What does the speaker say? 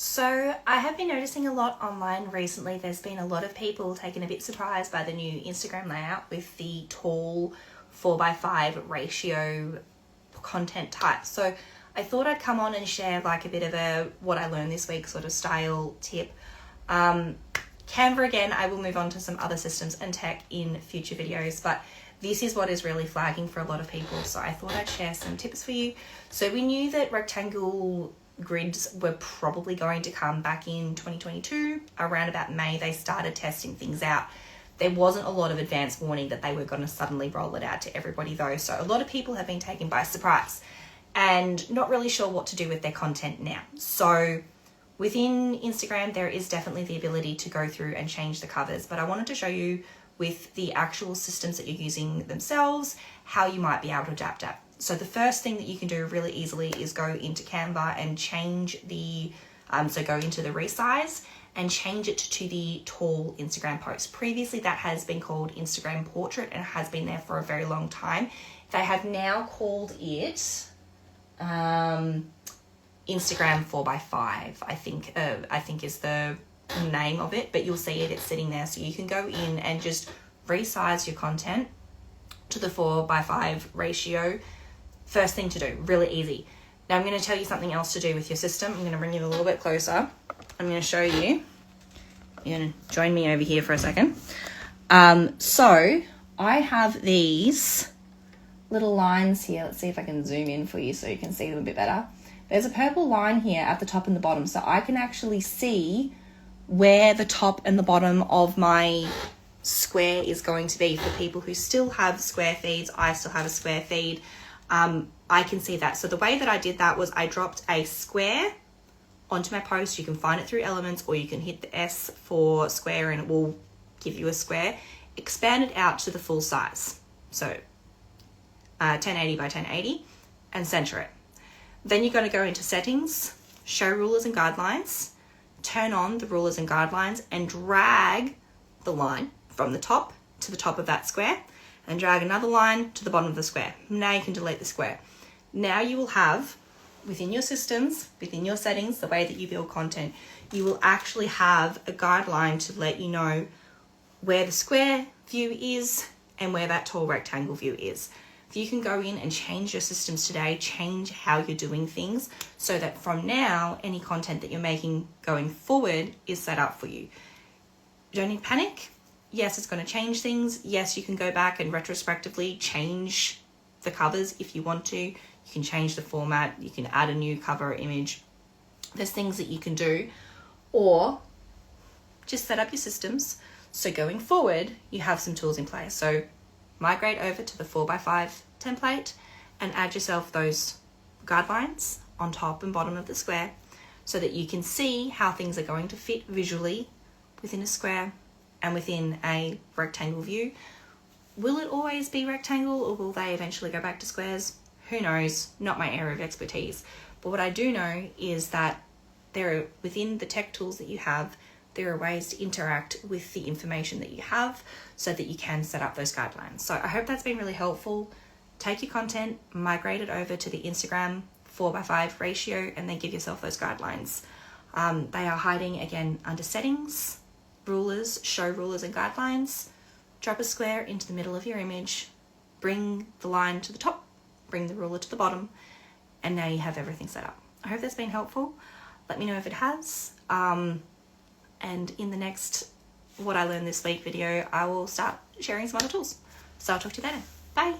So I have been noticing a lot online recently. There's been a lot of people taken a bit surprised by the new Instagram layout with the tall 4:5 ratio content type. So I thought I'd come on and share like a bit of a what I learned this week sort of style tip. Canva again, I will move on to some other systems and tech in future videos, but this is what is really flagging for a lot of people. So I thought I'd share some tips for you. So we knew that rectangle grids were probably going to come back in 2022. Around about May, they started testing things out. There wasn't a lot of advance warning that they were going to suddenly roll it out to everybody though. So a lot of people have been taken by surprise and not really sure what to do with their content now. So within Instagram, there is definitely the ability to go through and change the covers, but I wanted to show you with the actual systems that you're using themselves, how you might be able to adapt it. So the first thing that you can do really easily is go into Canva and change the, so go into the resize and change it to the tall Instagram post. Previously, that has been called Instagram Portrait and has been there for a very long time. They have now called it Instagram 4:5, I think is the name of it, but you'll see it's sitting there. So you can go in and just resize your content to the 4:5 ratio. First thing to do, really easy. Now I'm going to tell you something else to do with your system. I'm going to bring you a little bit closer. I'm going to show you. You're going to join me over here for a second. So I have these little lines here. Let's see if I can zoom in for you so you can see them a bit better. There's a purple line here at the top and the bottom, so I can actually see where the top and the bottom of my square is going to be. For people who still have square feeds, I still have a square feed. I can see that. So the way that I did that was I dropped a square onto my post. You can find it through Elements, or you can hit the S for square and it will give you a square. Expand it out to the full size. So 1080 by 1080 and center it. Then you're going to go into settings, show rulers and guidelines, turn on the rulers and guidelines and drag the line from the top to the top of that square and drag another line to the bottom of the square. Now you can delete the square. Now you will have within your systems, within your settings, the way that you build content, you will actually have a guideline to let you know where the square view is and where that tall rectangle view is. You can go in and change your systems today, change how you're doing things so that from now, any content that you're making going forward is set up for you. You don't need to panic. Yes, it's going to change things. Yes, you can go back and retrospectively change the covers if you want to. You can change the format. You can add a new cover image. There's things that you can do, or just set up your systems. So going forward, you have some tools in place. So migrate over to the 4:5 template and add yourself those guidelines on top and bottom of the square so that you can see how things are going to fit visually within a square and within a rectangle view. Will it always be rectangle, or will they eventually go back to squares? Who knows? Not my area of expertise. But what I do know is that there are, within the tech tools that you have, there are ways to interact with the information that you have so that you can set up those guidelines. So I hope that's been really helpful. Take your content, migrate it over to the Instagram 4:5 ratio, and then give yourself those guidelines. They are hiding again under settings, rulers, show rulers and guidelines. Drop a square into the middle of your image, bring the line to the top, bring the ruler to the bottom, and now you have everything set up. I hope that's been helpful. Let me know if it has. And in the next What I Learned This Week video, I will start sharing some other tools. So I'll talk to you later. Bye.